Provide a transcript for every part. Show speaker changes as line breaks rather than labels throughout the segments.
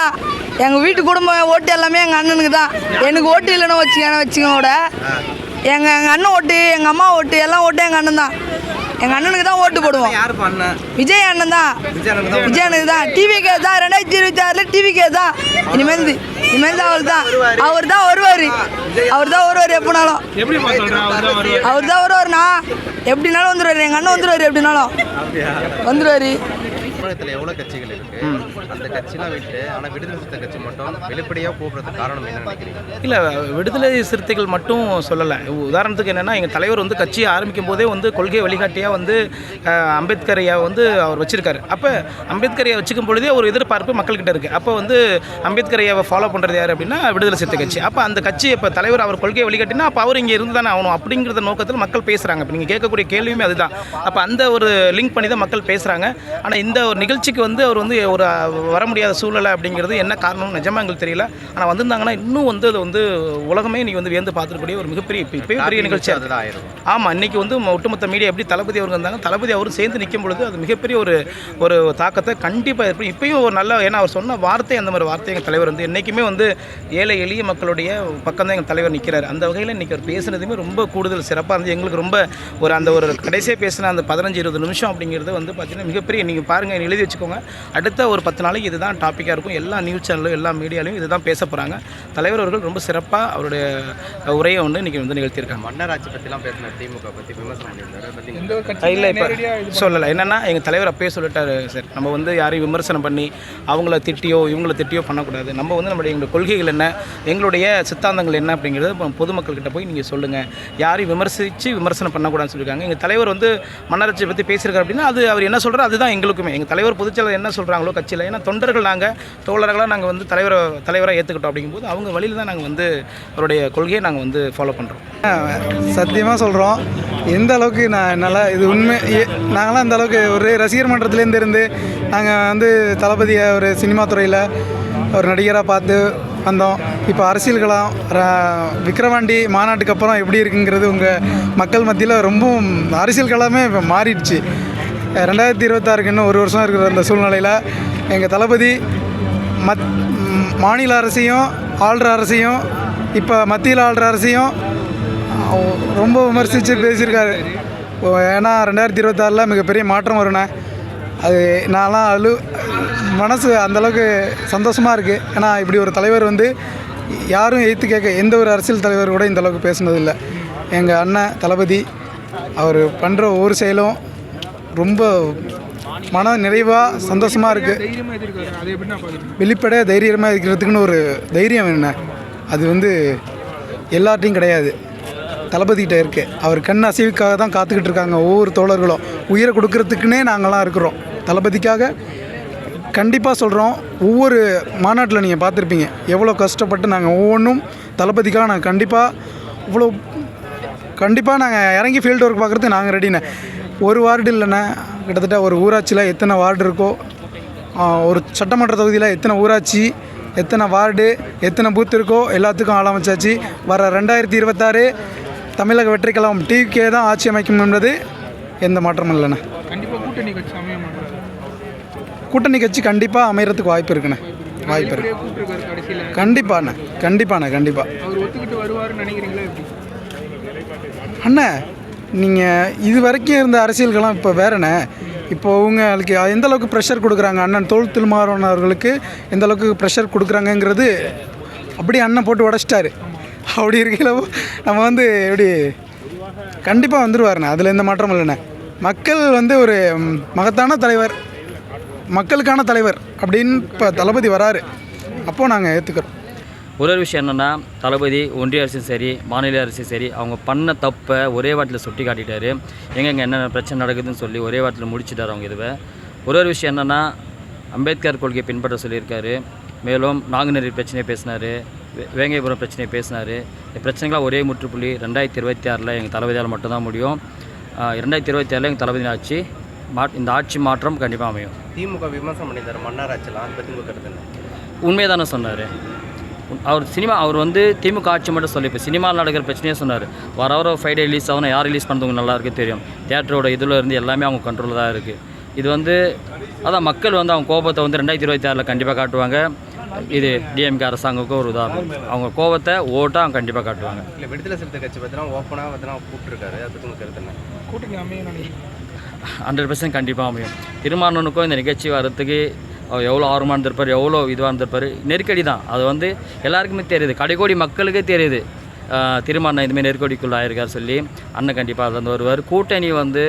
தான். எங்கள் வீட்டு குடும்பம் ஓட்டு எல்லாமே எங்கள் அண்ணனுக்கு தான். எனக்கு ஓட்டு இல்லைன்னு வச்சுக்கோங்க கூட எங்கள் அண்ணன் ஓட்டு, எங்கள் அம்மா ஓட்டு, எல்லாம் ஓட்டு எங்கள் அண்ணன் தான். எங்கள் அண்ணனுக்கு தான் ஓட்டு போடுவோம். விஜய் அண்ணன் தான். விஜய் அண்ணனுக்கு தான். டிவிக்கே தான். 2026 டிவிக்கே தான். இனிமேல் அவர் தான் வருவார். எப்படினாலும் அவர் தான் வருவார்ண்ணா. எப்படினாலும் வந்துடுவார். எங்கள் அண்ணன் வந்துடுவார். எப்படினாலும் வந்துடுவார்.
தமிழகத்தில் எவ்வளோ கட்சிகள் இருக்கு, அந்த கட்சிலாம் விட்டு ஆனால் விடுதலை சிறுத்தை கட்சி மட்டும் வெளிப்படையாக போகிறதுக்கு காரணம் என்ன நினைக்கிறீங்க?
இல்லை, விடுதலை சிறுத்தைகள் மட்டும் சொல்லலை. உதாரணத்துக்கு என்னென்னா, எங்கள் தலைவர் வந்து கட்சியை ஆரம்பிக்கும் போதே வந்து கொள்கை வழிகாட்டியாக வந்து அம்பேத்கரையா வந்து அவர் வச்சுருக்காரு. அப்போ அம்பேத்கரையை வச்சுக்கும் பொழுதே ஒரு எதிர்பார்ப்பு மக்கள்கிட்ட இருக்குது. அப்போ வந்து அம்பேத்கரையாவை ஃபாலோ பண்ணுறது யார் அப்படின்னா விடுதலை சிறுத்தை கட்சி. அப்போ அந்த கட்சி இப்போ தலைவர் அவர் கொள்கையை வழிகாட்டினா அப்போ அவர் இங்கே இருந்து தானே ஆகணும் அப்படிங்கிறத நோக்கத்தில் மக்கள் பேசுகிறாங்க. இப்போ நீங்கள் கேட்கக்கூடிய கேள்வியுமே அதுதான். அப்போ அந்த ஒரு லிங்க் பண்ணி தான் மக்கள் பேசுகிறாங்க. ஆனால் இந்த ஒரு நிகழ்ச்சிக்கு வந்து அவர் வந்து ஒரு வர முடியாத சூழ்நிலை அப்படிங்கிறது என்ன காரணம் நிஜமாக எங்களுக்கு தெரியல. ஆனால் வந்திருந்தாங்கன்னா இன்னும் வந்து அது வந்து உலகமே இன்றைக்கி வந்து வியந்து பார்த்துக்கூடிய ஒரு மிகப்பெரிய பெரிய நிகழ்ச்சியாக அதுதான் ஆயிரும். ஆமாம், இன்றைக்கி வந்து ஒட்டுமொத்த மீடியா எப்படி தளபதி அவங்க இருந்தாங்க, தளபதி அவரும் சேர்ந்து நிற்கும் பொழுது அது மிகப்பெரிய ஒரு தாக்கத்தை கண்டிப்பாக ஏற்படும். இப்பயும் ஒரு நல்ல, ஏன்னா அவர் சொன்ன வார்த்தை, அந்த மாதிரி வார்த்தை எங்கள் தலைவர் வந்து என்றைக்குமே வந்து ஏழை எளிய மக்களுடைய பக்கம் தான் எங்கள் தலைவர் நிற்கிறார். அந்த வகையில் இன்றைக்கி அவர் பேசுனதுமே ரொம்ப கூடுதல் சிறப்பாக இருந்தது. எங்களுக்கு ரொம்ப அந்த ஒரு கடைசியாக பேசின அந்த 15-20 நிமிஷம் அப்படிங்கிறது வந்து பார்த்திங்கன்னா மிகப்பெரிய, நீங்கள் பாருங்கள், எழுதி வச்சுக்கோங்க, அடுத்த ஒரு 10 நாளைக்கு இதுதான் டாப்பிக்காக இருக்கும். எல்லா நியூஸ் சேனலும் எல்லா மீடியாலையும் இதுதான் பேச போகிறாங்க. தலைவர் அவர்கள் ரொம்ப சிறப்பாக அவருடைய உரையை வந்து இன்றைக்கி வந்து நிகழ்த்தியிருக்காங்க.
மன்னர் ஆட்சி பற்றிலாம் பேசின திமுக பற்றி விமர்சனம் பண்ணியிருந்தாரு.
இல்லை, இப்போ சொல்லலை. என்னென்னா எங்கள் தலைவர் அப்பயே சொல்லிட்டார் சார், நம்ம வந்து யாரையும் விமர்சனம் பண்ணி அவங்கள திட்டியோ இவங்கள திட்டியோ பண்ணக்கூடாது. நம்ம வந்து எங்களுடைய கொள்கைகள் என்ன, எங்களுடைய சித்தாந்தங்கள் என்ன அப்படிங்கிறது பொதுமக்கள்கிட்ட போய் நீங்கள் சொல்லுங்கள். யாரையும் விமர்சனம் பண்ணக்கூடாதுன்னு சொல்லியிருக்காங்க. எங்கள் தலைவர் வந்து மன்னராட்சியை பற்றி பேசியிருக்காரு அப்படின்னா அது அவர் என்ன சொல்கிறார் அதுதான் எங்களுக்குமே. எங்கள் தலைவர் பொதுச்செயலர் என்ன சொல்கிறாங்களோ கட்சியில், ஏன்னா தொண்டர்கள் நாங்கள் தோழர்களாக நாங்கள் வந்து தலைவராக ஏற்றுக்கிட்டோம். அப்படிங்கும்போது அவங்க வழியில் தான் நாங்கள் வந்து அவருடைய கொள்கையை நாங்கள் வந்து ஃபாலோ பண்ணுறோம்.
சத்தியமாக சொல்கிறோம், எந்த அளவுக்கு என்னால் இது உண்மை, நாங்களாம் அந்த அளவுக்கு ஒரு ரசிகர் மன்றத்துலேருந்து இருந்து நாங்கள் வந்து தளபதியை ஒரு சினிமா துறையில் ஒரு நடிகராக பார்த்து வந்தோம். இப்போ அரசியல்களாம் விக்கிரவாண்டி மாநாட்டுக்கு அப்புறம் எப்படி இருக்குங்கிறது உங்கள் மக்கள் மத்தியில் ரொம்பவும் அரசியல் களமே இப்போ மாறிடுச்சு. 2026க்கு இன்னும் ஒரு வருஷம் இருக்கிற அந்த சூழ்நிலையில் எங்கள் தளபதி மாநில அரசையும் ஆள்ற அரசையும் இப்போ மத்தியில் ஆள்ற அரசையும் ரொம்ப விமர்சித்து பேசியிருக்காரு. ஏன்னா 2026 மிகப்பெரிய மாற்றம் வருண்ணே. அது நான்லாம் மனசு அந்தளவுக்கு சந்தோஷமாக இருக்குது. ஏன்னா இப்படி ஒரு தலைவர் வந்து யாரும் எதிர்த்து கேட்க, எந்த ஒரு அரசியல் தலைவர் கூட இந்த அளவுக்கு பேசுனதில்லை. எங்கள் அண்ணன் தளபதி அவர் பண்ணுற ஒவ்வொரு செயலும் ரொம்ப மன நிறைவாக சந்தோஷமாக இருக்குது. வெளிப்படையாக தைரியமாக இருக்கிறதுக்குன்னு ஒரு தைரியம் என்ன, அது வந்து எல்லார்ட்டையும் கிடையாது, தளபதிக்கிட்ட இருக்குது. அவர் கண் அசைவுக்காக தான் காத்துக்கிட்டு இருக்காங்க ஒவ்வொரு தோழர்களும். உயிரை கொடுக்கறதுக்குன்னே நாங்களாம் இருக்கிறோம் கண்டிப்பாக சொல்கிறோம். ஒவ்வொரு மாநாட்டில் நீங்கள் பார்த்துருப்பீங்க எவ்வளோ கஷ்டப்பட்டு நாங்கள் ஒவ்வொன்றும் தளபதிக்காக நாங்கள் கண்டிப்பாக நாங்கள் இறங்கி ஃபீல்டு ஒர்க் பார்க்குறதுக்கு நாங்கள் ரெடிண்ணே. ஒரு வார்டு இல்லைண்ணே, கிட்டத்தட்ட ஒரு ஊராட்சியில் எத்தனை வார்டு இருக்கோ, ஒரு சட்டமன்ற தொகுதியில் எத்தனை ஊராட்சி, எத்தனை வார்டு, எத்தனை பூத் இருக்கோ எல்லாத்துக்கும் ஆரம்பிச்சாச்சு. வர 2026 தமிழக வெற்றிக்கழகம் டிவிக்கே தான் ஆட்சி அமைக்கும் என்பது எந்த மாற்றமும் இல்லைண்ணே. கூட்டணி கட்சி கண்டிப்பாக அமைகிறதுக்கு வாய்ப்பு இருக்குண்ணே. வாய்ப்பு இருக்கு கண்டிப்பாக. அண்ணா, நீங்கள் இது வரைக்கும் இருந்த அரசியல்கள்லாம் இப்போ வேறண்ணே. இப்போ உங்களுக்கு எந்த அளவுக்கு ப்ரெஷர் கொடுக்குறாங்க, அண்ணன் தொல் திருமாவளவன் அவர்களுக்கு எந்த அளவுக்கு ப்ரெஷர் கொடுக்குறாங்கங்கிறது அப்படி அண்ணன் போட்டு உடச்சிட்டாரு. அப்படி இருக்கையில் நம்ம வந்து எப்படி கண்டிப்பாக வந்துடுவாருண்ணே, அதில் எந்த மாற்றமும் இல்லைண்ணே. மக்கள் வந்து ஒரு மகத்தான தலைவர், மக்களுக்கான தலைவர் அப்படின்னு இப்போ தளபதி வராரு, அப்போது நாங்கள் ஏற்றுக்கிறோம்.
ஒரு விஷயம் என்னென்னா, தளபதி ஒன்றிய அரசும் சரி மாநில அரசும் சரி அவங்க பண்ண தப்பை ஒரே வாட்டில் சுட்டி காட்டிட்டார். எங்கெங்கே என்னென்ன பிரச்சனை நடக்குதுன்னு சொல்லி ஒரே வாட்டில் முடிச்சுட்டார் அவங்க இதுவை. ஒரு விஷயம் என்னென்னா, அம்பேத்கர் கொள்கையை பின்பற்ற சொல்லியிருக்காரு. மேலும் நாங்குநேரி பிரச்சனையை பேசினார், வேங்கைபுரம் பிரச்சனையை பேசினார். இந்த பிரச்சனைகளாக ஒரே முற்றுப்புள்ளி 2026 எங்கள் தளபதியால் மட்டும்தான் முடியும். 2026 எங்கள் தளபதி ஆட்சி இந்த ஆட்சி மாற்றம் கண்டிப்பாக அமையும்.
திமுக விமர்சனம் பண்ணியிருந்தார் மன்னர் ஆட்சியெல்லாம், அதை பற்றி உங்கள் கருத்து?
உண்மையை தானே சொன்னார் அவர் வந்து திமுக ஆட்சி மட்டும் சொல்லி இப்போ சினிமாவில் நடக்கிற பிரச்சனையே சொன்னார். வர ஃப்ரைடே ரிலீஸ் ஆகணும், யார் ரிலீஸ் பண்ணுறவங்க நல்லா இருக்குது தெரியும். தியேட்டரோட இதில் இருந்து எல்லாமே அவங்க கண்ட்ரோலில் தான் இருக்குது. இது வந்து அதான் மக்கள் வந்து அவங்க கோபத்தை வந்து 2026 கண்டிப்பாக காட்டுவாங்க. இது டிஎம்கே அரசாங்கத்துக்கு ஒரு உதாரணம். அவங்க கோவத்தை ஓட்டாக அவங்க கண்டிப்பாக காட்டுவாங்க.
இல்லை விடுதலை சிறுத்தை கட்சி பார்த்தீங்கன்னா ஓப்பனாக பார்த்தீங்கன்னா கூப்பிட்டுருக்காரு, அதுக்கு உங்கள் கருத்து என்ன?
கூட்டணி அமையும்
100% கண்டிப்பாக அமையும். திருமாவளவனுக்கும் இந்த நிகழ்ச்சி வர்றதுக்கு அவர் எவ்வளோ ஆர்வமாக இருந்திருப்பார், எவ்வளோ இதுவாக இருந்திருப்பார். நெருக்கடி தான், அது வந்து எல்லாருக்குமே தெரியுது, கடைக்கோடி மக்களுக்கே தெரியுது. திருமாவளவன் இதுமாதிரி நெருக்கடிக்குள்ள ஆயிருக்கார் சொல்லி அண்ணன் கண்டிப்பாக அதில் வந்து வருவார். கூட்டணி வந்து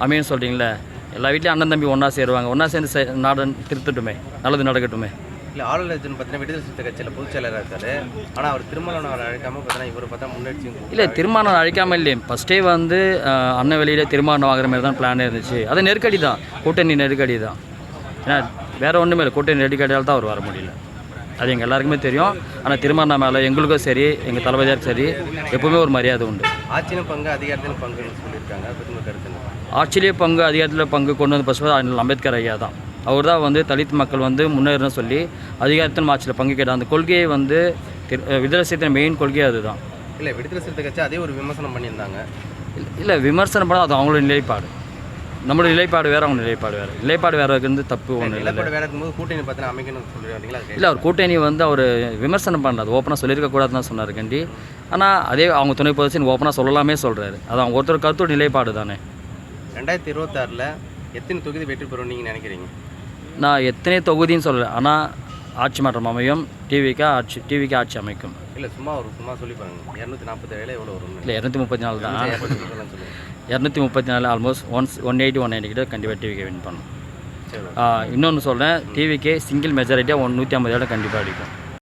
அமையும் சொல்கிறீங்களே, எல்லா வீட்லேயும் அண்ணன் தம்பி ஒன்றா சேருவாங்க, ஒன்றா சேர்ந்து நாடு திருத்தட்டுமே, நல்லது நடக்கட்டுமே.
இல்லை ஆளுநர்ஜன் பார்த்தீங்கன்னா விடுதலை சிறுத்தை கட்சியில் பொதுச் செயலராக இருக்காரு, ஆனால் அவர் திருமாவளவன் அவரை அழைக்காமல் பார்த்தீங்கன்னா இவர் பார்த்தா முன்னெடுத்து
இல்லை திருமாவளவன் அழைக்காமல் இல்லையே, ஃபஸ்ட்டே வந்து அண்ணன் வெளியில் திருமாவளவன் வாங்குற மாதிரி தான் பிளான் இருந்துச்சு. அது நெருக்கடி தான், கூட்டணி நெருக்கடி தான். ஏன்னா வேறு ஒன்றுமே இல்லை, கூட்டணி நெருக்கடியால் தான் அவர் வர முடியல, அது எங்கள் எல்லாருக்குமே தெரியும். ஆனால் திருமாவளவன் மேலே எங்களுக்கும் சரி, எங்கள் தளபதியாருக்கும் சரி, எப்போவுமே ஒரு மரியாதை உண்டு.
ஆட்சியிலும் பங்கு அதிகாரத்திலும் பங்குன்னு சொல்லியிருக்காங்க, அதுக்கு உங்கள் கருத்து என்ன?
ஆட்சியிலே பங்கு அதிகாரத்தில் பங்கு கொண்டு வந்து ஃபஸ்ட்டு அம்பேத்கர் ஐயா தான். அவர் தான் வந்து தலித் மக்கள் வந்து முன்னேறணும் சொல்லி அதிகாரத்திலும் ஆட்சியில் பங்கு கேட்டால் அந்த கொள்கையை வந்து விடுதலை சிறுத்தை மெயின் கொள்கையே அதுதான்.
இல்லை விடுதலை சிறுத்தை கட்சி அதே ஒரு விமர்சனம் பண்ணியிருந்தாங்க.
இல்லை விமர்சனம் பண்ணால் அது அவங்களோட நிலைப்பாடு, நம்மளோட நிலைப்பாடு வேறு, அவங்க நிலைப்பாடு வேறு. நிலைப்பாடு வேறு இருந்து தப்பு ஒன்று இல்லை.
நிலைப்பாடு வேறு இருக்கும்போது கூட்டணி பார்த்தீங்கன்னா அமைக்கணும்னு சொல்லிடுறீங்களா?
இல்லை அவர் கூட்டணி வந்து அவர் விமர்சனம் பண்ணல, அது ஓப்பனாக சொல்லியிருக்கக்கூடாதுன்னு தான் சொன்னார் கண்டி. ஆனால் அதே அவங்க துணை பொதுச்சின்னு ஓப்பனாக சொல்லலாமே சொல்கிறாரு, அது அவங்க ஒருத்தர் கருத்தோட நிலைப்பாடு தானே.
2026 எத்தனை தொகுதி வெற்றி பெறும் நீங்கள் நினைக்கிறீங்க?
நான் எத்தனை தொகுதின்னு சொல்லலை, ஆனால் ஆட்சி மாற்றம் அமையும், டிவிக்கு ஆட்சி அமைக்கும்.
இல்லை சும்மா சொல்லி பாருங்க, 247 எவ்வளோ வரும்?
இல்லை 234 தான்.
சொல்லுங்கள்.
234 ஆல்மோஸ்ட் 180 கிட்ட கண்டிப்பாக டிவிக்கு வின் பண்ணும். இன்னொன்று சொல்கிறேன், டிவிக்கு சிங்கிள் மெஜாரிட்டியாக 150 இடம் கண்டிப்பாக அடிக்கும்.